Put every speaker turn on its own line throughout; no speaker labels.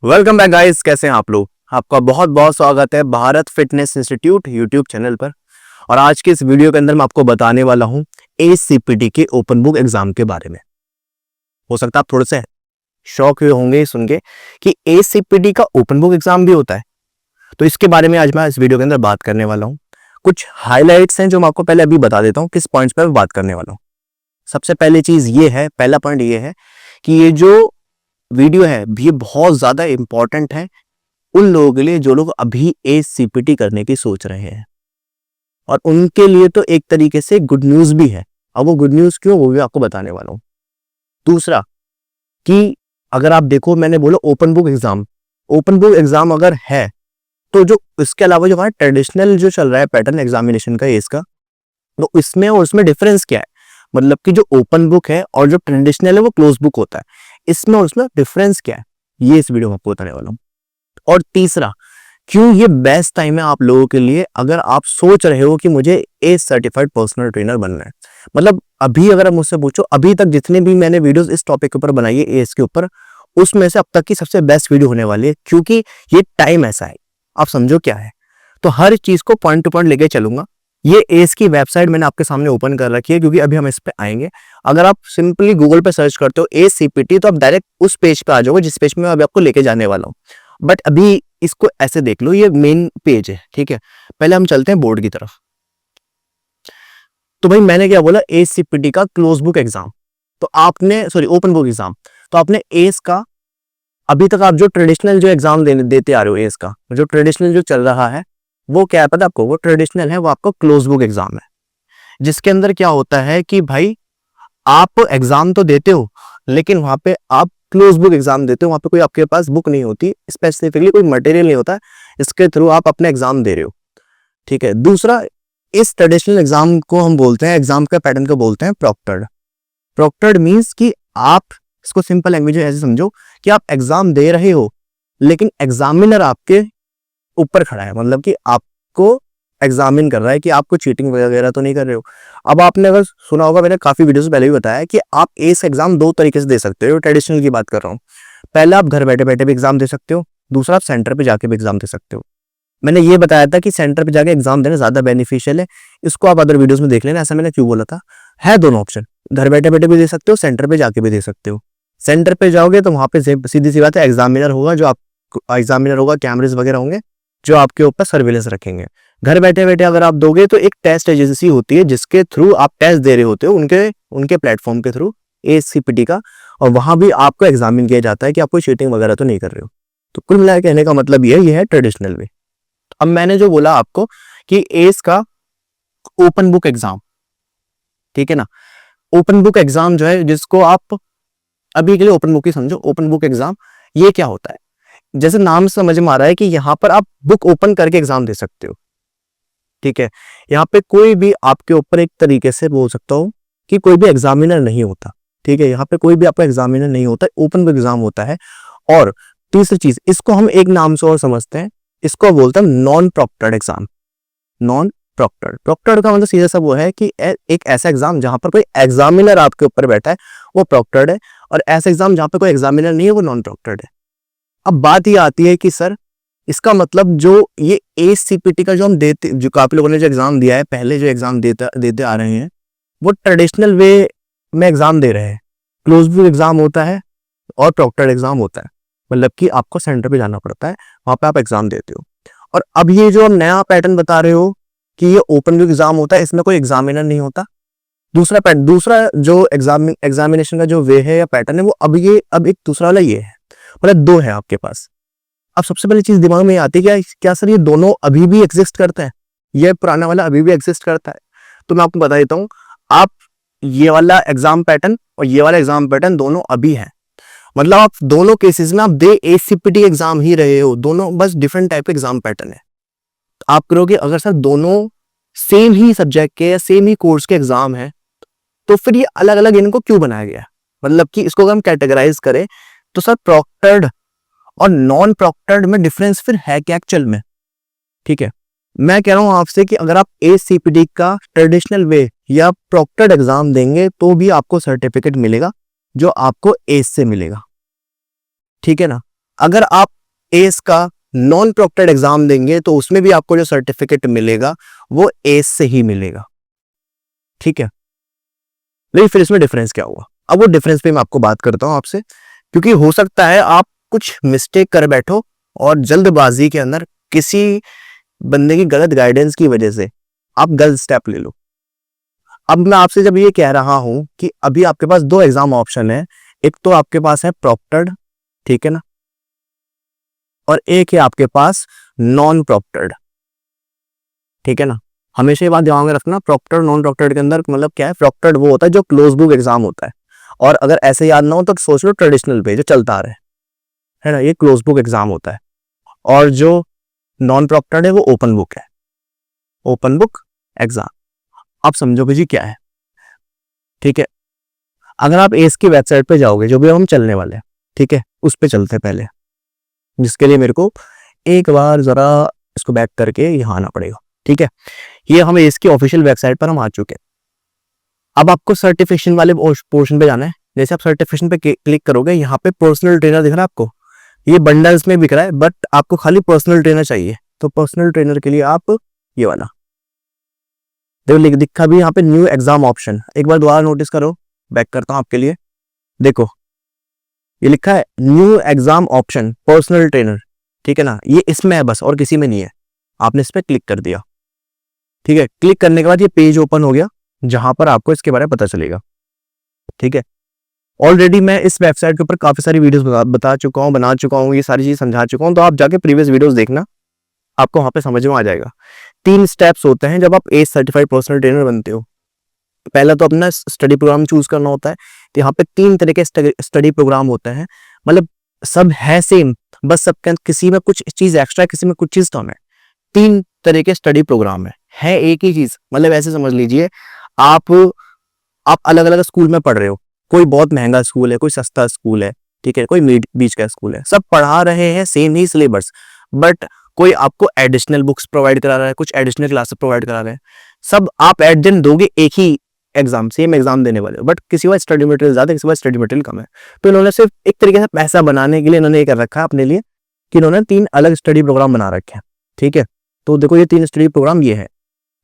Welcome back guys, कैसे हैं आप लोग। आपका बहुत बहुत स्वागत है Bharat fitness institute YouTube channel पर। और आज के इस वीडियो के अंदर मैं आपको बताने वाला हूं एसीपीटी के ओपन बुक एग्जाम के बारे में। हो सकता है आप थोड़े से शौक हुए होंगे सुन के कि एसीपीटी का ओपन बुक एग्जाम भी होता है। तो इसके बारे में आज मैं इस वीडियो के अंदर बात करने वाला हूँ। कुछ हाईलाइट्स हैं जो मैं आपको पहले अभी बता देता हूँ किस पॉइंट्स पर बात करने वाला हूँ। सबसे पहली चीज ये है, पहला पॉइंट ये है कि ये जो वीडियो है ये बहुत ज्यादा इंपॉर्टेंट है उन लोगों के लिए जो लोग अभी एसीपीटी करने की सोच रहे हैं, और उनके लिए तो एक तरीके से गुड न्यूज भी है। अब वो गुड न्यूज क्यों, वो भी आपको बताने वाला हूं। दूसरा कि अगर आप देखो, मैंने बोला ओपन बुक एग्जाम अगर है तो जो इसके अलावा जो हमारा ट्रेडिशनल जो चल रहा है पैटर्न एग्जामिनेशन का इसका, तो इसमें और उसमें डिफरेंस क्या है। मतलब कि जो ओपन बुक है और जो ट्रेडिशनल है वो क्लोज बुक होता है, इसमें और उसमें डिफरेंस क्या है, ये इस वीडियो में आपको बताने वाला हूं। और तीसरा, क्यों ये बेस्ट टाइम है आप लोगों के लिए अगर आप सोच रहे हो कि मुझे एज सर्टिफाइड पर्सनल ट्रेनर बनना है। मतलब अभी अगर आप मुझसे पूछो, अभी तक जितने भी मैंने वीडियोस इस टॉपिक के ऊपर बनाई है एज के ऊपर, उसमें से अब तक की सबसे बेस्ट वीडियो होने वाली है, क्योंकि ये टाइम ऐसा है। आप समझो क्या है, तो हर चीज को पॉइंट टू पॉइंट लेके चलूंगा। ये एज की वेबसाइट मैंने आपके सामने ओपन कर रखी है, क्योंकि अभी हम इस पे आएंगे। अगर आप सिंपली गूगल पे सर्च करते हो एज सीपीटी, तो आप डायरेक्ट उस पेज पे आ जाओगे जिस पेज में मैं अभी आपको लेके जाने वाला हूँ। बट अभी इसको ऐसे देख लो, ये मेन पेज है, ठीक है। पहले हम चलते हैं बोर्ड की तरफ। तो भाई मैंने क्या बोला, एसीपीटी का क्लोज बुक एग्जाम, तो आपने सॉरी ओपन बुक एग्जाम, तो आपने एस का अभी तक आप जो ट्रेडिशनल जो एग्जाम देते आ रहे हो, एस का जो ट्रेडिशनल जो चल रहा है वो क्या है पता आपको, वो ट्रेडिशनल है, वो आपका क्लोज बुक एग्जाम है। जिसके अंदर क्या होता है कि भाई आप एग्जाम तो देते हो, लेकिन वहां पे आप क्लोज बुक एग्जाम देते हो, वहां पे कोई आपके पास बुक नहीं होती, स्पेसिफिकली कोई मटेरियल नहीं होता, इसके थ्रू आप अपने एग्जाम दे रहे हो, ठीक है। दूसरा, इस ट्रेडिशनल एग्जाम को हम बोलते हैं, एग्जाम का पैटर्न को बोलते हैं प्रॉक्टर्ड। प्रॉक्टर्ड मींस कि आप इसको सिंपल लैंग्वेज में ऐसे समझो कि आप एग्जाम दे रहे हो, लेकिन एग्जामिनर आपके ऊपर खड़ा है, मतलब कि आपको एग्जामिन कर रहा है कि आपको चीटिंग वगैरह तो नहीं कर रहे हो। अब आपने अगर सुना होगा, मैंने काफी वीडियोस पहले भी बताया कि आप एस एग्जाम दो तरीके से दे सकते हो, ट्रेडिशनल की बात कर रहा हूँ। पहला, आप घर बैठे बैठे भी एग्जाम दे सकते हो। दूसरा, आप सेंटर पे जाके भी एग्जाम दे सकते हो। मैंने ये बताया था कि सेंटर पे जाके एग्जाम देना ज्यादा बेनिफिशियल है, इसको आप अदर वीडियोस में देख लेना, ऐसा मैंने क्यों बोला था। है दोनों ऑप्शन, घर बैठे बैठे भी दे सकते हो, सेंटर पे जाके भी दे सकते हो। सेंटर पे जाओगे तो वहां पे सीधी सी बात है, एग्जामिनर होगा, कैमरेज वगैरह होंगे जो आपके ऊपर सर्विलेंस रखेंगे। घर बैठे बैठे अगर आप दोगे तो एक टेस्ट एजेंसी होती है जिसके थ्रू आप टेस्ट दे रहे होते हो, उनके प्लेटफॉर्म के थ्रू, एसीपीटी का, और वहां भी आपको एग्जामिन किया जाता है कि आप कोई चीटिंग वगैरह तो नहीं कर रहे हो। तो कुल मिलाकर कहने का मतलब ये है ट्रेडिशनल वे। अब मैंने जो बोला आपको कि एस का ओपन बुक एग्जाम, ठीक है ना, ओपन बुक एग्जाम जो है, जिसको आप अभी के लिए ओपन बुक ही समझो। ओपन बुक एग्जाम ये क्या होता है, जैसे नाम से समझ में आ रहा है कि यहाँ पर आप बुक ओपन करके एग्जाम दे सकते हो, ठीक है। यहाँ पे कोई भी आपके ऊपर, एक तरीके से बोल सकता हूँ कि कोई भी एग्जामिनर नहीं होता, ठीक है। यहाँ पे कोई भी आपका एग्जामिनर नहीं होता, ओपन बुक एग्जाम होता है। और तीसरी चीज, इसको हम एक नाम से और समझते हैं, इसको बोलते हैं non proctored exam. Non proctored, proctored का मतलब सीधा सा वो है कि एक ऐसा एग्जाम जहां पर कोई एग्जामिनर आपके ऊपर बैठा है, वो प्रॉक्टर्ड है। और ऐसा एग्जाम जहां पर कोई एग्जामिनर नहीं है, वो नॉन प्रॉक्टर्ड है। अब बात ये आती है कि सर, इसका मतलब जो ये एसीपीटी का जो हम देते, जो काफी लोगों ने जो एग्जाम दिया है, पहले जो एग्जाम देते आ रहे हैं, वो ट्रेडिशनल वे में एग्जाम दे रहे हैं। क्लोज बुक एग्जाम होता है और प्रॉक्टर्ड एग्जाम होता है, मतलब कि आपको सेंटर पे जाना पड़ता है, वहां पे आप एग्जाम देते हो। और अब ये जो हम नया पैटर्न बता रहे हो कि ये ओपन बुक एग्जाम होता है, इसमें कोई एग्जामिनर नहीं होता। दूसरा जो एग्जामिनेशन का जो वे है या पैटर्न है, वो अब एक दूसरा वाला ये है, मतलब दो है आपके पास। अब सबसे पहली चीज दिमाग में आती है, क्या सर ये दोनों अभी भी एग्जिस्ट करता है, ये पुराना वाला अभी भी एग्जिस्ट करता है? तो मैं आपको बता देता हूँ, आप ये वाला एग्जाम पैटर्न और ये वाला एग्जाम पैटर्न दोनों अभी है। मतलब आप दोनों केसेस में आप दे एसीपीटी एग्जाम ही रहे हो, दोनों बस डिफरेंट टाइप के एग्जाम पैटर्न है। तो आप करोगे अगर सर दोनों सेम ही सब्जेक्ट के या सेम ही कोर्स के एग्जाम है, तो फिर ये अलग अलग इनको क्यों बनाया गया? मतलब कि इसको अगर हम कैटेगराइज करें तो सर प्रॉक्टर्ड और नॉन प्रॉक्टर्ड में डिफरेंस फिर है क्या एक्चुअल में? ठीक है, मैं कह रहा हूं आपसे कि अगर आप एसीपीटी का ट्रेडिशनल वे या प्रॉक्टर्ड एग्जाम देंगे तो भी आपको सर्टिफिकेट मिलेगा, जो आपको एस से मिलेगा, ठीक है ना। अगर आप एस का नॉन प्रॉक्टेड एग्जाम देंगे तो उसमें भी आपको जो सर्टिफिकेट मिलेगा वो एस से ही मिलेगा, ठीक है। लेकिन फिर इसमें डिफरेंस क्या हुआ, अब वो डिफरेंस पे मैं आपको बात करता हूं आपसे, क्योंकि हो सकता है आप कुछ मिस्टेक कर बैठो और जल्दबाजी के अंदर किसी बंदे की गलत गाइडेंस की वजह से आप गलत स्टेप ले लो। अब मैं आपसे जब ये कह रहा हूं कि अभी आपके पास दो एग्जाम ऑप्शन है, एक तो आपके पास है प्रॉक्टर्ड, ठीक है ना, और एक है आपके पास नॉन प्रॉक्टर्ड, ठीक है ना। हमेशा ये बात ध्यान में रखना, प्रॉक्टर्ड नॉन प्रॉक्टर्ड के अंदर मतलब क्या है, प्रॉक्टर्ड वो होता है जो क्लोज बुक एग्जाम होता है, और अगर ऐसे याद ना हो तो सोच लो ट्रेडिशनल पे जो चलता आ रहा है ना, ये क्लोज बुक एग्जाम होता है। और जो नॉन प्रॉक्टर्ड है वो ओपन बुक है, ओपन बुक एग्जाम। आप समझोगे जी क्या है, ठीक है। अगर आप एस की वेबसाइट पे जाओगे, जो भी हम चलने वाले हैं, ठीक है, उस पे चलते हैं पहले, जिसके लिए मेरे को एक बार जरा इसको बैक करके यहाँ आना पड़ेगा, ठीक है। ये हम एस की ऑफिशियल वेबसाइट पर हम आ चुके हैं। अब आपको सर्टिफिकेशन वाले पोर्शन पे जाना है। जैसे आप सर्टिफिकेशन पे क्लिक करोगे, यहाँ पे पर्सनल ट्रेनर दिख रहा है आपको, ये बंडल्स में बिक रहा है, बट आपको खाली पर्सनल ट्रेनर चाहिए, तो पर्सनल ट्रेनर के लिए आप ये वाला देखो दिखा भी यहाँ पे न्यू एग्जाम ऑप्शन, एक बार दोबारा नोटिस करो, बैक करता हूँ आपके लिए, देखो ये लिखा है new exam option personal trainer, ठीक है ना, ये इसमें है बस और किसी में नहीं है। आपने इस पर क्लिक कर दिया, ठीक है। क्लिक करने के बाद ये पेज ओपन हो गया जहां पर आपको इसके बारे में पता चलेगा, ठीक है। ऑलरेडी मैं इस वेबसाइट के ऊपर काफी सारी वीडियोस बता चुका हूं, बना चुका हूं, ये सारी चीज समझा चुका हूं, तो आप जाके प्रीवियस वीडियोस देखना, आपको वहां पे समझ में आ जाएगा। 3 स्टेप्स होते हैं जब आप एस सर्टिफाइड पर्सनल ट्रेनर बनते हो। पहला तो अपना स्टडी प्रोग्राम चूज करना होता है, तो यहाँ पे 3 तरह के स्टडी प्रोग्राम होते हैं, मतलब सब है सेम, बस सबके किसी में कुछ चीज एक्स्ट्रा है, किसी में कुछ चीज कम है। 3 तरह के स्टडी प्रोग्राम है एक ही चीज, मतलब ऐसे समझ लीजिए आप अलग अलग स्कूल में पढ़ रहे हो, कोई बहुत महंगा स्कूल है, कोई सस्ता स्कूल है, ठीक है, कोई बीच का स्कूल है, सब पढ़ा रहे हैं सेम ही सिलेबस, बट कोई आपको एडिशनल बुक्स प्रोवाइड करा रहा है, कुछ एडिशनल क्लासेस प्रोवाइड करा रहे हैं, सब आप एट दिन दोगे एक ही एग्जाम, सेम एग्जाम देने वाले हो, बट किसी का स्टडी मटेरियल ज्यादा, किसी का स्टडी मटेरियल कम है। तो इन्होंने सिर्फ एक तरीके से पैसा बनाने के लिए इन्होंने ये कर रखा है अपने लिए कि इन्होंने 3 अलग स्टडी प्रोग्राम बना रखे हैं, ठीक है। तो देखो ये 3 स्टडी प्रोग्राम ये है,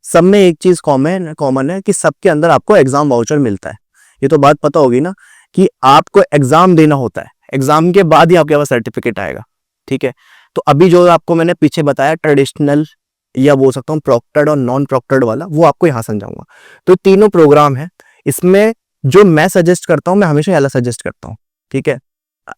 सब में एक चीज कॉमन है कि सबके अंदर आपको एग्जाम वाउचर मिलता है। ये तो बात पता होगी ना कि आपको एग्जाम देना होता है, एग्जाम के बाद ही आपके पास सर्टिफिकेट आएगा, ठीक है। तो अभी जो आपको मैंने पीछे बताया ट्रेडिशनल या बोल सकता हूँ प्रॉक्टर्ड और नॉन प्रॉक्टर्ड वाला, वो आपको यहाँ समझाऊंगा। तो तीनों प्रोग्राम है, इसमें जो मैं सजेस्ट करता हूँ, मैं हमेशा वाला सजेस्ट करता हूँ, ठीक है।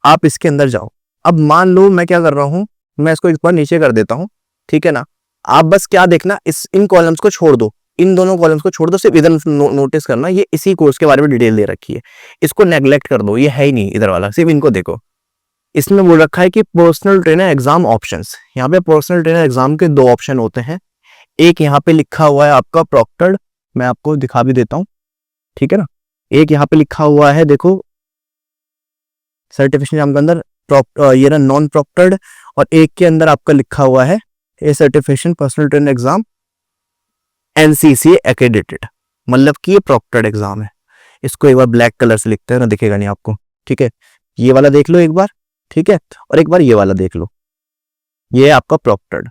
आप इसके अंदर जाओ। अब मान लो मैं क्या कर रहा हूँ, मैं इसको एक बार नीचे कर देता हूँ, ठीक है ना। आप बस क्या देखना, इन कॉलम्स को छोड़ दो, इन दोनों कॉलम्स को छोड़ दो, सिर्फ इधर नोटिस करना, ये इसी कोर्स के बारे में डिटेल दे रखी है, इसको नेग्लेक्ट कर दो, ये है ही नहीं इधर वाला, सिर्फ इनको देखो। इसमें बोल रखा है कि पर्सनल ट्रेनर एग्जाम ऑप्शंस, यहाँ पे पर्सनल ट्रेनर एग्जाम के 2 ऑप्शन होते हैं, एक यहाँ पे लिखा हुआ है आपका प्रॉक्टर्ड, मैं आपको दिखा भी देता हूँ, ठीक है ना। एक यहाँ पे लिखा हुआ है, देखो सर्टिफिकेशन एग्जाम के अंदर ये ना नॉन प्रॉक्टर्ड, और एक के अंदर आपका लिखा हुआ है a certification personal trainer exam NCC accredited, मतलब कि ये प्रॉक्टर्ड एग्जाम है। इसको एक बार ब्लैक कलर से लिखते हैं ना, दिखेगा नहीं आपको, ठीक है। ये वाला देख लो एक बार, ठीक है, और एक बार ये वाला देख लो, ये है आपका प्रॉक्टर्ड।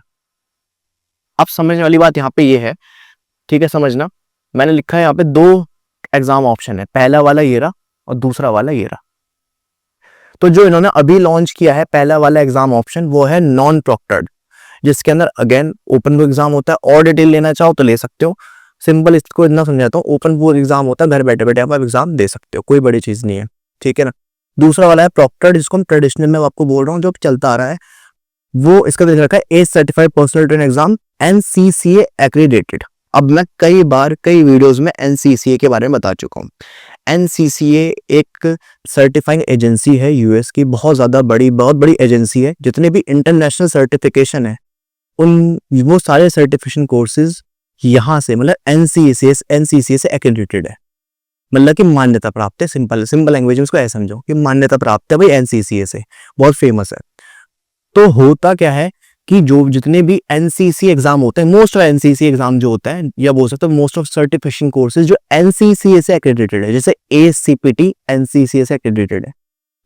अब समझने वाली बात यहाँ पे ये है, ठीक है, समझना, मैंने लिखा है यहाँ पे 2 एग्जाम ऑप्शन है, पहला वाला ये रहा और दूसरा वाला ये रहा। तो जो इन्होंने अभी लॉन्च किया है पहला वाला एग्जाम ऑप्शन, वो है नॉन प्रॉक्टर्ड, जिसके अंदर अगेन ओपन बुक एग्जाम होता है, और डिटेल लेना चाहो तो ले सकते हो। सिंपल इसको इतना समझाता हूँ, ओपन बुक एग्जाम होता है, घर बैठे बैठे आप एग्जाम दे सकते हो, कोई बड़ी चीज नहीं है, ठीक है ना। दूसरा वाला है प्रॉक्टर्ड, जिसको हम ट्रेडिशनल में आपको बोल रहा हूँ, जो चलता आ रहा है, वो इसका लिख रखा है as certified personal trainer exam NCCA accredited. अब मैं कई बार कई वीडियोस में एनसीसीए के बारे में बता चुका हूँ। एनसीसीए एक सर्टिफाइंग एजेंसी है यूएस की, बहुत बड़ी एजेंसी है। जितने भी इंटरनेशनल सर्टिफिकेशन है उन वो सारे सर्टिफिकेशन कोर्सेज यहाँ से, मतलब एनसीसीए से एक्रेडिटेड है, मतलब कि मान्यता प्राप्त है। सिंपल लैंग्वेज में इसको ऐसे समझो कि मान्यता प्राप्त है भाई एनसीसीए से, बहुत फेमस है। तो होता क्या है कि जो जितने भी एनसीसी एग्जाम होते हैं, मोस्ट ऑफ एनसीसी एग्जाम जो होता है, या बोल सकते हो मोस्ट ऑफ सर्टिफिकेशन कोर्सेज जो एनसीसीए से एक्रेडिटेड है, जैसे एसीपीटी एनसीसीए से एक्रेडिटेड है,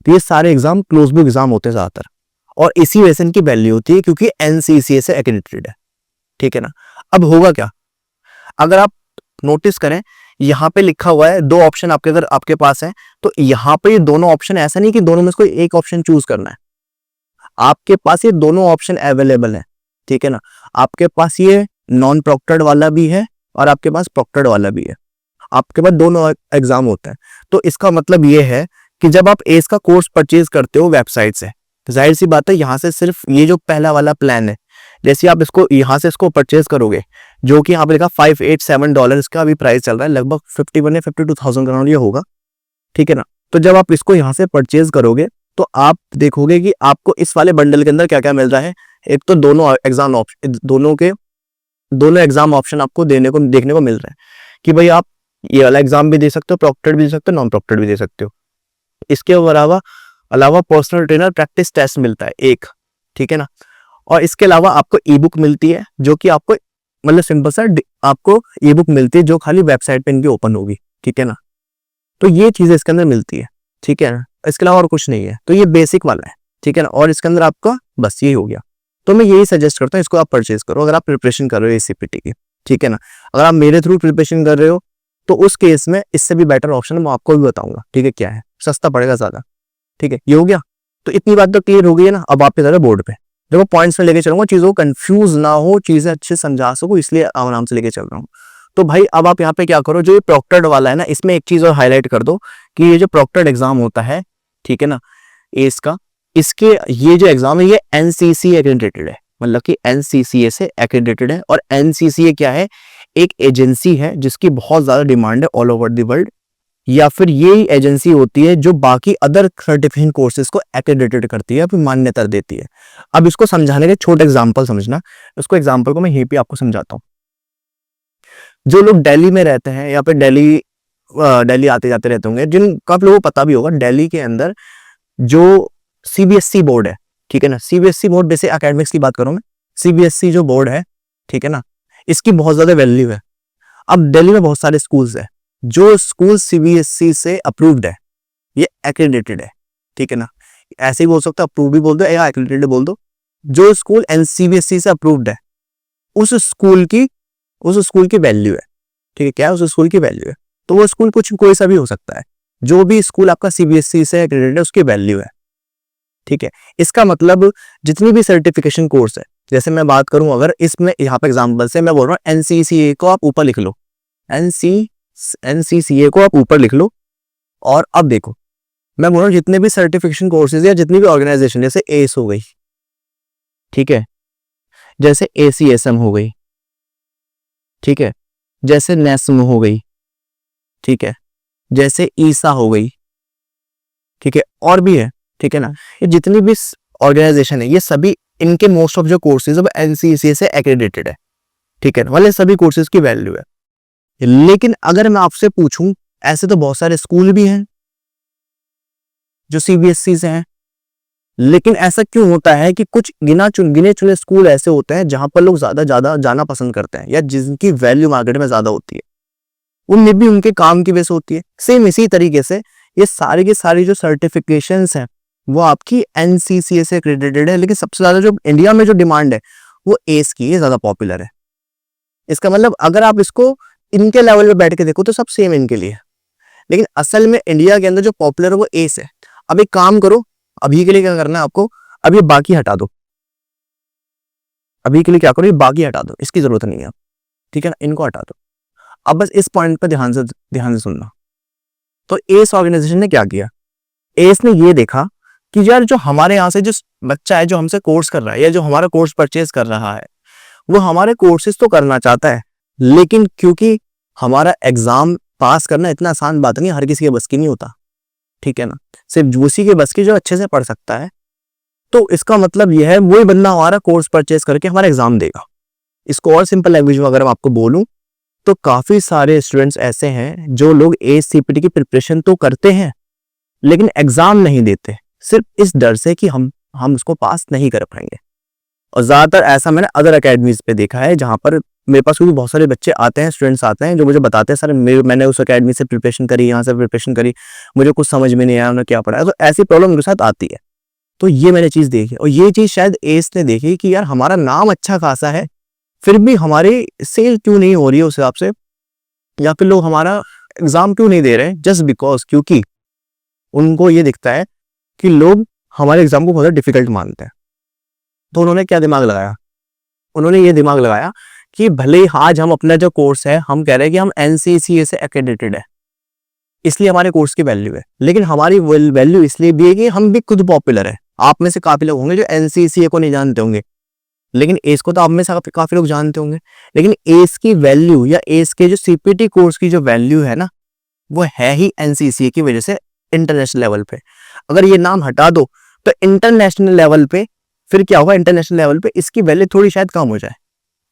तो ये सारे एग्जाम क्लोज बुक एग्जाम होते हैं ज्यादातर। और इसी वजह से इनकी वैल्यू होती है क्योंकि एनसीसीए से एक्रेडिटेड है, ठीक है ना। अब होगा क्या, अगर आप नोटिस करें यहाँ पे लिखा हुआ है दो ऑप्शन आपके अगर आपके पास है, तो यहाँ पे ये दोनों ऑप्शन, ऐसा नहीं कि दोनों में से कोई एक ऑप्शन चूज करना है, आपके पास ये दोनों ऑप्शन अवेलेबल है, ठीक है ना। आपके पास ये नॉन प्रोक्टर्ड वाला भी है और आपके पास प्रोक्टर्ड वाला भी है, आपके पास दोनों एग्जाम होते हैं। तो इसका मतलब ये है कि जब आप एस का कोर्स परचेज करते हो वेबसाइट से, तो जाहिर सी बात है यहाँ से सिर्फ ये जो पहला वाला प्लान है, जैसे आप इसको यहाँ से इसको परचेज करोगे, जो कि यहाँ पे लिखा $587 इसका अभी प्राइस चल रहा है, लगभग 51 या 52,000 अराउंड ये होगा, ठीक है ना। तो जब आप इसको यहाँ से परचेज करोगे तो आप देखोगे कि आपको इस वाले बंडल के अंदर क्या क्या मिल रहा है। एक तो दोनों एग्जाम ऑप्शन, दोनों एग्जाम ऑप्शन आपको देखने को मिल रहे हैं कि भाई आप ये वाला एग्जाम भी दे सकते हो, प्रोक्टर्ड भी दे सकते हो, नॉन प्रोक्टर्ड भी दे सकते हो। इसके अलावा पर्सनल ट्रेनर प्रैक्टिस टेस्ट मिलता है एक, ठीक है ना। और इसके अलावा आपको ई बुक मिलती है, जो कि आपको मतलब सिंपल सा आपको ई बुक मिलती है जो खाली वेबसाइट पे इनकी ओपन होगी, ठीक है ना। तो ये चीजें इसके अंदर मिलती है, ठीक है ना। इसके अलावा और कुछ नहीं है, तो ये बेसिक वाला है, ठीक है ना। और इसके अंदर आपका बस यही हो गया। तो मैं यही सजेस्ट करता हूँ, इसको आप परचेज करो अगर आप प्रिपरेशन कर रहे हो एसीपीटी की, ठीक है ना। अगर आप मेरे थ्रू प्रिपरेशन कर रहे हो तो उस केस में इससे भी बेटर ऑप्शन मैं आपको भी बताऊंगा, ठीक है, क्या है, सस्ता पड़ेगा ज्यादा, ठीक है। ये हो गया, तो इतनी बात तो क्लियर हो गई है ना। अब आप इधर बोर्ड पे देखो, पॉइंट्स में लेके चलूंगा, चीजों को कंफ्यूज ना हो, चीजें अच्छे समझा सको, इसलिए आराम से लेके चल रहा हूँ। तो भाई अब आप यहाँ पे क्या करो, जो ये प्रोक्टर्ड वाला है ना, इसमें एक चीज और हाईलाइट कर दो कि ये जो प्रोक्टर्ड एग्जाम होता है, ठीक है ना, एस का, इसके ये जो एग्जाम है ये एनसीसी एक्रेडिटेड है, मतलब कि एनसीसीए से एक्रेडिटेड है। और एनसीसीए क्या है, एक एजेंसी है जिसकी बहुत ज्यादा डिमांड है ऑल ओवर द वर्ल्ड, या फिर ये एजेंसी होती है जो बाकी अदर सर्टिफिकेशन कोर्सेज को एक्रेडिटेड करती है, मान्यता देती है। अब इसको समझाने के छोटे एग्जांपल समझना, उसको एग्जांपल को मैं यहीं पे आपको समझाता हूँ। जो लोग दिल्ली में रहते हैं या फिर दिल्ली आते जाते रहते होंगे, जिनका आप लोगों को पता भी होगा, दिल्ली के अंदर जो सीबीएसई बोर्ड है, ठीक है ना, सीबीएसई बोर्ड, जैसे एकेडमिक्स की बात करूं मैं, सीबीएसई जो बोर्ड है, ठीक है ना, इसकी बहुत ज्यादा वैल्यू है। अब दिल्ली में बहुत सारे स्कूल्स है, जो स्कूल सीबीएसई से अप्रूव्ड है, ये एक्रेडिटेड है, ठीक है ना। ऐसे ही बोल सकते हो, अप्रूव भी बोल दो या एक्रेडिटेड बोल दो। जो स्कूल सीबीएसई से अप्रूव्ड है, उस स्कूल की वैल्यू है, ठीक है, क्या है, उस स्कूल की वैल्यू है। तो वो स्कूल कोई सा भी हो सकता है, जो भी स्कूल आपका सीबीएसई से एक्रेडिटेड है उसकी वैल्यू है, ठीक है। इसका मतलब जितनी भी सर्टिफिकेशन कोर्स है, जैसे मैं बात करूं, अगर इसमें यहाँ पे एग्जांपल से मैं बोल रहा हूँ, एनसीसीए को आप ऊपर लिख लो, एनसीसीए को आप ऊपर लिख लो। और अब देखो, मैं बोल रहा हूँ जितने भी सर्टिफिकेशन कोर्सेज या जितनी भी ऑर्गेनाइजेशन, जैसे एस हो गई, ठीक है, जैसे एसीएसएम हो गई, ठीक है, जैसे नेस्म हो गई, ठीक है, जैसे ईसा हो गई, ठीक है, और भी है, ठीक है ना। ये जितनी भी ऑर्गेनाइजेशन है, ये सभी, इनके मोस्ट ऑफ जो कोर्सेज अब एनसीसीए से एक्रेडिटेड है, ठीक है, वाले सभी कोर्सेज की वैल्यू है। लेकिन अगर मैं आपसे पूछूं, ऐसे तो बहुत सारे स्कूल भी हैं जो सीबीएसई से हैं, लेकिन ऐसा क्यों होता है कि कुछ गिने चुने स्कूल ऐसे होते हैं जहां पर लोग ज्यादा जाना पसंद करते हैं, या जिनकी वैल्यू मार्केट में ज्यादा होती है, उनमें भी उनके काम की वजह से होती है। सेम इसी तरीके से ये सारी की सारी जो सर्टिफिकेशंस हैं वो आपकी एनसीसीए से एक्रेडिटेड है, लेकिन सबसे ज्यादा जो इंडिया में जो डिमांड है वो एस की है, ज्यादा पॉपुलर है। इसका मतलब अगर आप इसको इनके लेवल पे बैठ के देखो तो सब सेम इनके लिए, लेकिन असल में इंडिया के अंदर जो पॉपुलर है वो एस है। अब एक काम करो, अभी के लिए क्या करना है आपको, अब ये बाकी हटा दो, अभी के लिए क्या करो, ये बाकी हटा दो, इसकी जरूरत नहीं है, ठीक है ना, इनको हटा दो। अब बस इस पॉइंट पर ध्यान से सुनना। तो एस ऑर्गेनाइजेशन ने क्या किया, एस ने ये देखा कि यार जो हमारे यहाँ से जो बच्चा है, जो हमसे कोर्स कर रहा है या जो हमारा कोर्स परचेज कर रहा है, वो हमारे कोर्सेज तो करना चाहता है, लेकिन क्योंकि हमारा एग्जाम पास करना इतना आसान बात नहीं, हर किसी के बस की नहीं होता, ठीक है ना, सिर्फ उसी के बस की जो अच्छे से पढ़ सकता है। तो इसका मतलब यह है वही बंदा हमारा कोर्स परचेज करके हमारा एग्जाम देगा। इसको और सिंपल लैंग्वेज में अगर मैं आपको बोलूं तो काफी सारे स्टूडेंट्स ऐसे हैं जो लोग एसीपीटी की प्रिपरेशन तो करते हैं लेकिन एग्जाम नहीं देते, सिर्फ इस डर से कि हम उसको पास नहीं कर पाएंगे। और ज्यादातर ऐसा मैंने अदर अकेडमीज पे देखा है, जहां पर मेरे पास क्योंकि बहुत सारे बच्चे आते हैं, स्टूडेंट्स आते हैं जो मुझे बताते हैं सर मैंने उस अकेडमी से प्रिपरेशन करी, यहाँ से प्रिपरेशन करी, मुझे कुछ समझ में नहीं आया, उन्होंने क्या पढ़ा है। तो ऐसी प्रॉब्लम उनके साथ आती है, तो ये मैंने चीज देखी, और ये चीज शायद एस ने देखी कि यार हमारा नाम अच्छा खासा है, फिर भी हमारी सेल क्यों नहीं हो रही है उस हिसाब से, या फिर लोग हमारा एग्जाम क्यों नहीं दे रहे हैं, जस्ट बिकॉज क्योंकि उनको ये दिखता है कि लोग हमारे एग्जाम को बहुत डिफिकल्ट मानते हैं। तो उन्होंने क्या दिमाग लगाया, उन्होंने ये दिमाग लगाया कि भले ही आज हम अपना जो कोर्स है हम कह रहे हैं कि हम एनसीसीए से एक्रेडिटेड है, इसलिए हमारे कोर्स की वैल्यू है, लेकिन हमारी वैल्यू इसलिए भी है कि हम भी खुद पॉपुलर है। आप में से काफी लोग होंगे जो एनसीसीए को नहीं जानते होंगे, लेकिन एस को तो आप में से काफी लोग जानते होंगे। लेकिन एस की वैल्यू या एस के जो सीपीटी कोर्स की जो वैल्यू है ना, वो है ही एनसीसीए की वजह से इंटरनेशनल लेवल पे। अगर ये नाम हटा दो तो इंटरनेशनल लेवल पे फिर क्या होगा, इंटरनेशनल लेवल पे इसकी वैल्यू थोड़ी शायद कम हो जाए,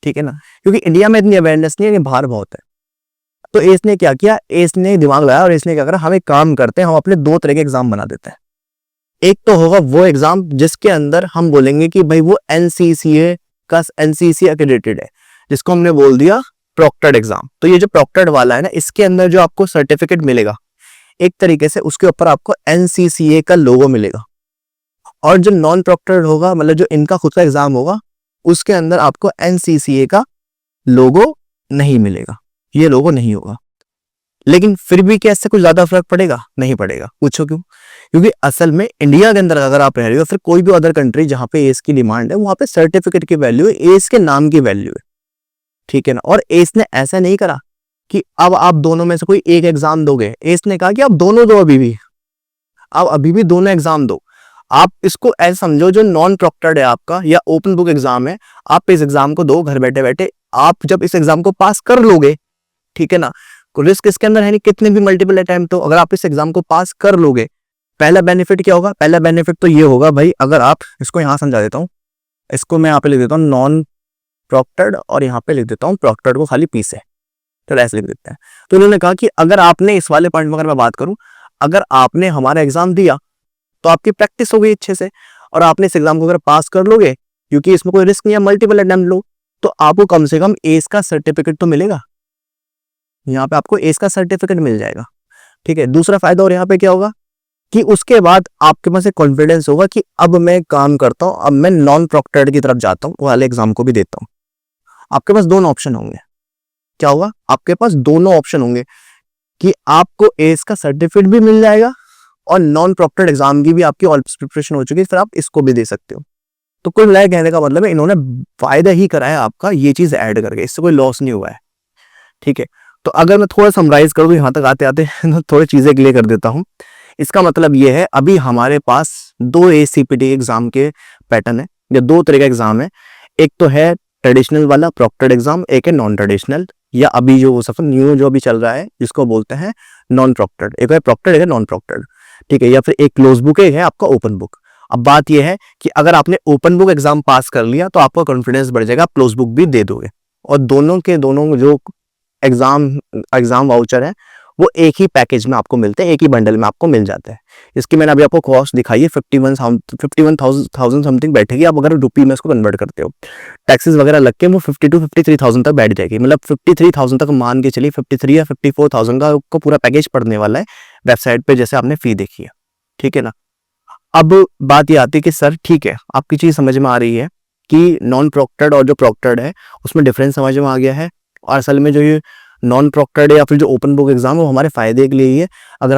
ठीक है ना, क्योंकि इंडिया में इतनी अवेयरनेस नहीं है, ये बाहर बहुत है। तो एस ने क्या किया, एस ने दिमाग लगाया और इसने क्या करा, हम एक काम करते हैं, हम अपने दो तरह के एग्जाम बना देते हैं। एक तो होगा वो एग्जाम जिसके अंदर हम बोलेंगे कि भाई वो एनसीसीए का एनसीसीए एक्रेडिटेड है, जिसको हमने बोल दिया प्रोक्टर्ड एग्जाम। तो ये जो प्रोक्टर्ड वाला है ना, इसके अंदर जो आपको सर्टिफिकेट मिलेगा एक तरीके से उसके ऊपर आपको एनसीसीए का लोगो मिलेगा। और जो नॉन प्रोक्टर्ड होगा, मतलब जो इनका खुद का एग्जाम होगा, उसके अंदर आपको एनसीसीए का लोगो नहीं मिलेगा, ये लोगो नहीं होगा। लेकिन फिर भी क्या इससे कुछ ज्यादा फर्क पड़ेगा? नहीं पड़ेगा। पूछो क्यों? क्योंकि असल में इंडिया के अंदर अगर आप रह रहे हो, फिर कोई भी अदर कंट्री जहां पे एस की डिमांड है, वहां पे सर्टिफिकेट की वैल्यू है, एस के नाम की वैल्यू है, ठीक है ना। और एस ने ऐसा नहीं करा कि अब आप दोनों में से कोई एक एग्जाम दोगे, एस ने कहा कि आप दोनों दो, अभी भी आप अभी भी दोनों एग्जाम दो। आप इसको ऐसा समझो, जो नॉन प्रोक्टर्ड है आपका या ओपन बुक एग्जाम है, आप इस एग्जाम को दो घर बैठे बैठे। आप जब इस एग्जाम को पास कर लोगे, ठीक है ना, रिस्क इसके अंदर है नहीं, कितने भी मल्टीपल अटेम्प्ट हो, अगर आप इस एग्जाम को पास कर लोगे, पहला बेनिफिट क्या होगा? पहला बेनिफिट तो ये होगा भाई, अगर आप इसको यहां समझा देता हूं, इसको मैं यहाँ पे लिख देता हूँ नॉन प्रोक्टर्ड, और यहाँ पे लिख देता हूँ प्रोक्टर्ड को खाली पी से, तो ऐसे लिख देते हैं। तो उन्होंने कहा कि अगर आपने इस वाले पॉइंट में अगर मैं बात करूं, अगर आपने हमारा एग्जाम दिया तो आपकी प्रैक्टिस हो गई अच्छे से, और आपने इस एग्जाम को अगर पास कर लोगे, क्योंकि इसमें कोई रिस्क नहीं है, मल्टीपल अटेम्प्ट लो, तो आपको कम से कम एस का सर्टिफिकेट तो मिलेगा। यहाँ पे आपको एस का सर्टिफिकेट मिल जाएगा, ठीक है। दूसरा फायदा और यहाँ पे क्या होगा कि उसके बाद आपके पास एक कॉन्फिडेंस होगा कि अब मैं काम करता हूं, अब मैं नॉन प्रोक्टर्ड की तरफ जाता हूं, वाले एग्जाम को भी देता हूं। आपके पास दोनों ऑप्शन होंगे। क्या होगा? आपके पास दोनों ऑप्शन होंगे कि आपको एस का सर्टिफिकेट भी मिल जाएगा और नॉन प्रोक्टर्ड एग्जाम की भी आपकी ऑल प्रिपरेशन हो चुकी है, फिर आप इसको भी दे सकते हो। तो कुल मिलाकर कहने का मतलब है, इन्होंने फायदा ही कराया आपका ये चीज ऐड करके, इससे कोई लॉस नहीं हुआ है, ठीक है। तो अगर मैं थोड़ा समराइज करूँ यहाँ तक आते आते तो थोड़ी चीजें क्लियर कर देता हूँ। इसका मतलब ये है, अभी हमारे पास दो एसीपीटी एग्जाम के पैटर्न है, या दो तरह का एग्जाम है। एक तो है ट्रेडिशनल वाला प्रोक्टर्ड एग्जाम, एक है नॉन ट्रेडिशनल, या अभी जो सब न्यू जो अभी चल रहा है जिसको बोलते हैं नॉन प्रोक्टर्ड। एक है प्रोक्टर्ड, एक है नॉन प्रोक्टर्ड, ठीक है। या फिर एक क्लोज बुक है आपका ओपन बुक। अब बात यह है कि अगर आपने ओपन बुक एग्जाम पास कर लिया तो आपका कॉन्फिडेंस बढ़ जाएगा, आप क्लोज बुक भी दे दोगे, और दोनों के दोनों जो एग्जाम वाउचर है वो एक ही पैकेज में आपको मिलते हैं, एक ही बंडल में आपको मिल जाता है। इसकी मैंने अभी आपको कॉस्ट दिखाई है, 51,000 समथिंग बैठेगी। आप अगर रुपये में इसको कन्वर्ट करते हो, टैक्सेस वगैरह लग के वो 52 to 53,000 तक बैठ जाएगी। मतलब 53,000 तक मान के चलिए, 53 या 54,000 का आपको पूरा पैकेज पड़ने वाला है वेबसाइट पे, जैसे आपने फी देखी है, ठीक है ना। अब बात ये आती है कि सर ठीक है, आपकी चीज समझ में आ रही है कि नॉन प्रोक्टर्ड और जो प्रोक्टर्ड है उसमें डिफरेंस समझ में आ गया है, और असल में जो ये नॉन प्रोक्टर्ड या फिर जो ओपन बुक एग्जाम है वो हमारे फायदे के लिए ही है। अगर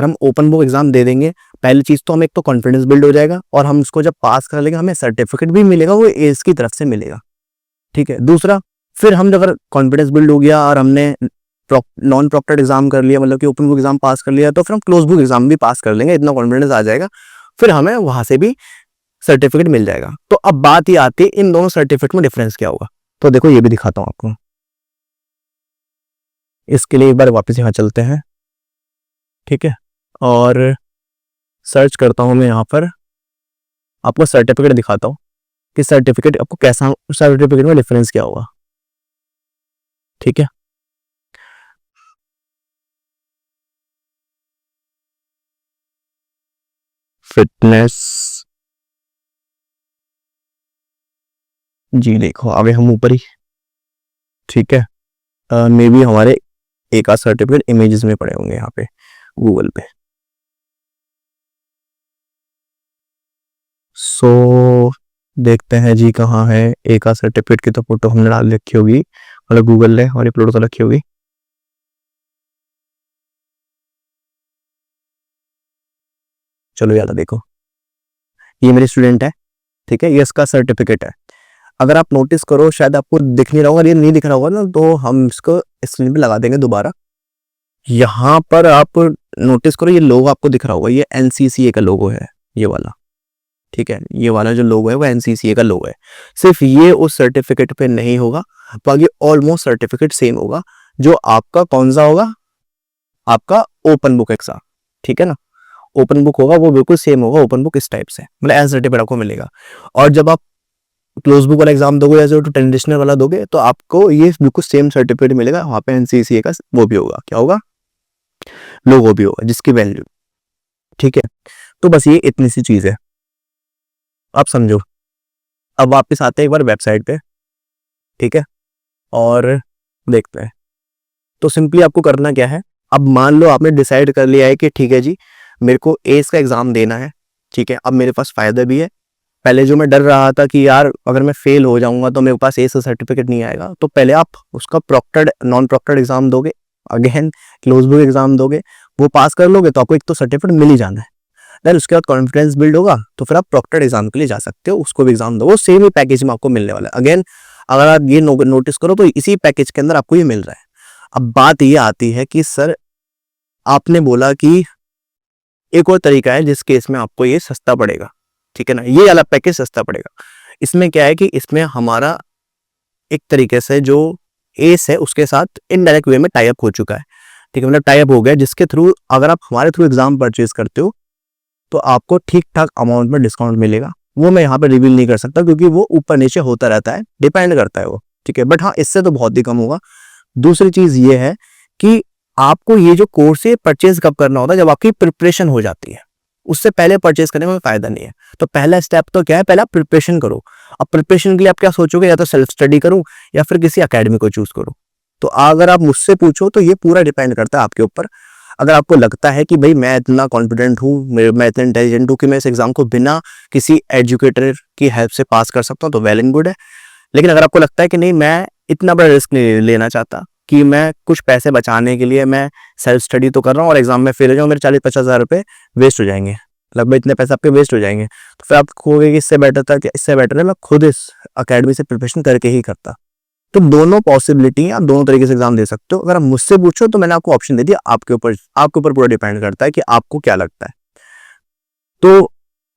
हम ओपन बुक एग्जाम दे देंगे, पहली चीज तो हम एक तो कॉन्फिडेंस बिल्ड हो जाएगा, और हम उसको जब पास कर लेंगे हमें सर्टिफिकेट भी मिलेगा, वो एस की तरफ से मिलेगा, ठीक है। दूसरा, फिर हम अगर कॉन्फिडेंस बिल्ड हो गया और हमने नॉन प्रोक्टर्ड एग्जाम कर लिया, मतलब कि ओपन बुक एग्जाम पास कर लिया, तो फिर हम क्लोज बुक एग्जाम भी पास कर लेंगे, इतना कॉन्फिडेंस आ जाएगा, फिर हमें वहां से भी सर्टिफिकेट मिल जाएगा। तो अब बात ये आती है इन दोनों सर्टिफिकेट में डिफरेंस क्या होगा। तो देखो ये भी दिखाता हूं आपको, इसके लिए एक बार वापस यहाँ चलते हैं, ठीक है, और सर्च करता हूं मैं यहाँ पर, आपको सर्टिफिकेट दिखाता हूँ कि सर्टिफिकेट आपको कैसा, सर्टिफिकेट में डिफरेंस क्या होगा, ठीक है। फिटनेस, जी देखो अभी हम ऊपर ही, ठीक है। मे बी हमारे एक आध सर्टिफिकेट इमेजेस में पड़े होंगे यहाँ पे गूगल पे, सो देखते हैं जी कहाँ है ए का सर्टिफिकेट की। तो फोटो हमने डाल रखी होगी, मतलब गूगल ने, और अपलोड तो रखी होगी। चलो यार देखो, ये मेरी स्टूडेंट है, ठीक है, ये इसका सर्टिफिकेट है। अगर आप नोटिस करो, शायद आपको दिख नहीं रहा होगा, अगर ये नहीं दिख रहा होगा ना तो हम इसको स्क्रीन पे लगा देंगे दोबारा। यहाँ पर आप नोटिस करो, ये लोगो आपको दिख रहा होगा, ये एनसीसीए का लोगो है, ये वाला, ठीक है, ये वाला जो लोगो है वो एनसीसीए का लोगो है। सिर्फ ये उस सर्टिफिकेट पे नहीं होगा, बाकी ऑलमोस्ट सर्टिफिकेट सेम होगा। जो आपका कौन सा होगा, आपका ओपन बुक एग्जाम, ठीक है ना, ओपन बुक होगा वो बिल्कुल सेम होगा ओपन बुक इस टाइप से, मतलब एज सर्टिफिकेट आपको मिलेगा। और जब आप क्लोज बुक वाला एग्जाम दोगे या जो ट्रेडिशनल वाला दोगे तो आपको ये बिल्कुल सेम सर्टिफिकेट मिलेगा, वहां पे एनसीसीए का वो भी होगा, क्या होगा, लोगो भी होगा जिसकी वैल्यू, ठीक है। तो बस ये इतनी सी चीज है, आप समझो। अब वापस आते हैं एक बार वेबसाइट पे, ठीक है, और देखते हैं। तो सिंपली आपको करना क्या है, अब मान लो आपने डिसाइड कर लिया है कि ठीक है जी मेरे को एस का एग्जाम देना है, ठीक है, अब मेरे पास फायदा भी है। पहले जो मैं डर रहा था कि यार अगर मैं फेल हो जाऊंगा तो मेरे पास एस का सर्टिफिकेट नहीं आएगा, तो पहले आप उसका प्रॉक्टर्ड नॉन प्रॉक्टर्ड एग्जाम दोगे, अगेन क्लोज बुक एग्जाम दोगे, वो पास कर लोगे तो आपको एक तो सर्टिफिकेट मिल ही जाना है। देन उसके बाद कॉन्फिडेंस बिल्ड होगा तो फिर आप प्रॉक्टर्ड एग्जाम के लिए जा सकते हो, उसको भी एग्जाम दो, वो सेम ही पैकेज में आपको मिलने वाला है। अगेन अगर आप ये नोटिस करो तो इसी पैकेज के अंदर आपको ये मिल रहा है। अब बात ये आती है कि सर आपने बोला कि एक और तरीका है जिस केस में आपको ये सस्ता पड़ेगा, ठीक है ना, ये वाला पैकेज सस्ता पड़ेगा। इसमें क्या है कि इसमें हमारा एक तरीके से जो एस है उसके साथ इनडायरेक्ट वे में टाई अप हो चुका है, ठीक है, मतलब टाई अप हो गया, जिसके थ्रू अगर आप हमारे थ्रू एग्जाम परचेज करते हो तो आपको ठीक ठाक अमाउंट में डिस्काउंट मिलेगा। वो मैं यहाँ पे रिवील नहीं कर सकता क्योंकि वो ऊपर नीचे होता रहता है, डिपेंड करता है वो, ठीक है, बट हाँ इससे तो बहुत ही कम होगा। दूसरी चीज ये है कि आपको ये जो कोर्स है परचेज कब करना होता है, जब आपकी प्रिपरेशन हो जाती है, उससे पहले परचेज करने में फायदा नहीं है। तो पहला स्टेप तो क्या है, पहले आप प्रिपरेशन करो। अब प्रिपरेशन के लिए आप क्या सोचोगे, या तो सेल्फ स्टडी करूं या फिर किसी अकेडमी को चूज करूं। तो अगर आप मुझसे पूछो तो ये पूरा डिपेंड करता है आपके ऊपर। अगर आपको लगता है कि भाई मैं इतना कॉन्फिडेंट हूँ, मैं इतना इंटेलिजेंट हूँ कि मैं इस एग्जाम को बिना किसी एजुकेटर की हेल्प से पास कर सकता हूँ तो वेल एंड गुड है। लेकिन अगर आपको लगता है कि नहीं मैं इतना बड़ा रिस्क नहीं लेना चाहता, कि मैं कुछ पैसे बचाने के लिए मैं सेल्फ स्टडी तो कर रहा हूँ और एग्जाम में फेल हो जाऊँ, मेरे 40-50 हज़ार रुपये वेस्ट हो जाएंगे, लगभग इतने पैसे आपके वेस्ट हो जाएंगे, तो फिर आप कहोगे कि इससे बेटर था कि इससे बेटर है मैं खुद इस अकेडमी से प्रिपरेशन करके ही करता। तो दोनों पॉसिबिलिटी आप दोनों तरीके से एग्जाम दे सकते हो। अगर आप मुझसे पूछो तो मैंने आपको ऑप्शन दे दिया, आपके ऊपर पूरा डिपेंड करता है कि आपको क्या लगता है। तो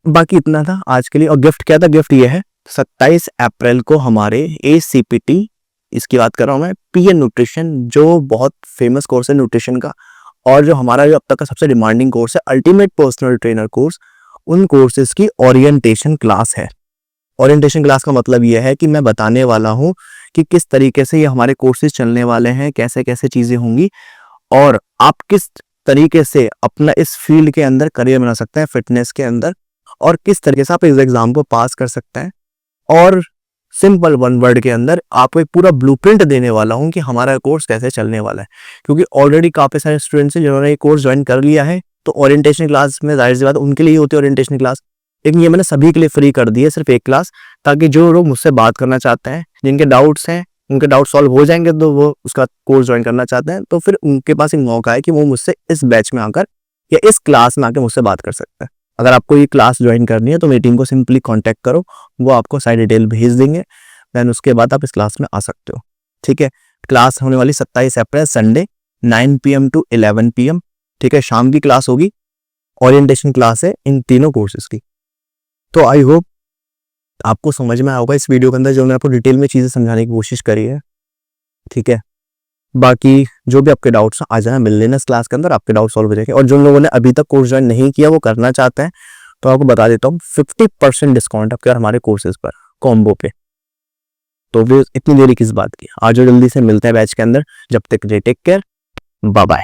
बाकी इतना था आज के लिए। और गिफ्ट क्या था, गिफ्ट ये है 27 अप्रैल को हमारे ACPT, इसकी बात कर रहा हूँ मैं, PN न्यूट्रिशन, जो बहुत फेमस कोर्स है न्यूट्रिशन का, और जो हमारा जो अब तक का सबसे डिमांडिंग कोर्स है अल्टीमेट पर्सनल ट्रेनर कोर्स, उन कोर्सेज की ओरिएंटेशन क्लास है। ओरिएंटेशन क्लास का मतलब यह है कि मैं बताने वाला हूं कि किस तरीके से ये हमारे कोर्सेज चलने वाले हैं, कैसे कैसे चीजें होंगी, और आप किस तरीके से अपना इस फील्ड के अंदर करियर बना सकते हैं फिटनेस के अंदर, और किस तरीके से आप इस एग्जाम को पास कर सकते हैं। और सिंपल वन वर्ड के अंदर आपको एक पूरा ब्लूप्रिंट देने वाला हूं कि हमारा कोर्स कैसे चलने वाला है, क्योंकि ऑलरेडी काफी सारे स्टूडेंट्स हैं जिन्होंने ये कोर्स ज्वाइन कर लिया है। तो ओरिएंटेशन क्लास में जाहिर सी बात उनके लिए होती है ओरिएंटेशन क्लास, लेकिन ये मैंने सभी के लिए फ्री कर दी है, सिर्फ एक क्लास, ताकि जो लोग मुझसे बात करना चाहते हैं, जिनके डाउट्स हैं, उनके डाउट सॉल्व हो जाएंगे तो वो उसका कोर्स ज्वाइन करना चाहते हैं, तो फिर उनके पास एक मौका है कि वो मुझसे इस बैच में आकर या इस क्लास में आकर मुझसे बात कर सकते हैं। अगर आपको ये क्लास ज्वाइन करनी है तो मेरी टीम को सिंपली कांटेक्ट करो, वो आपको सारी डिटेल भेज देंगे, देन उसके बाद आप इस क्लास में आ सकते हो, ठीक है। क्लास होने वाली 27 अप्रैल संडे 9 PM to 11 PM, ठीक है, शाम की क्लास होगी। ओरिएंटेशन क्लास है इन तीनों कोर्सेज की। तो आई होप आपको समझ में आया होगा इस वीडियो के अंदर जो मैंने आपको डिटेल में चीजें समझाने की कोशिश करी है, ठीक है। बाकी जो भी आपके डाउट्स आ जाए मिल लेना इस क्लास के अंदर, आपके डाउट सॉल्व हो जाएंगे। और जिन लोगों ने अभी तक कोर्स ज्वाइन नहीं किया वो करना चाहते हैं तो आपको बता देता हूँ 50% डिस्काउंट आपके हमारे कोर्सेज पर कॉम्बो पे। तो फिर इतनी देरी किस बात की, आज जल्दी से मिलते हैं बैच के अंदर। जब तक टेक केयर, बाय बाय।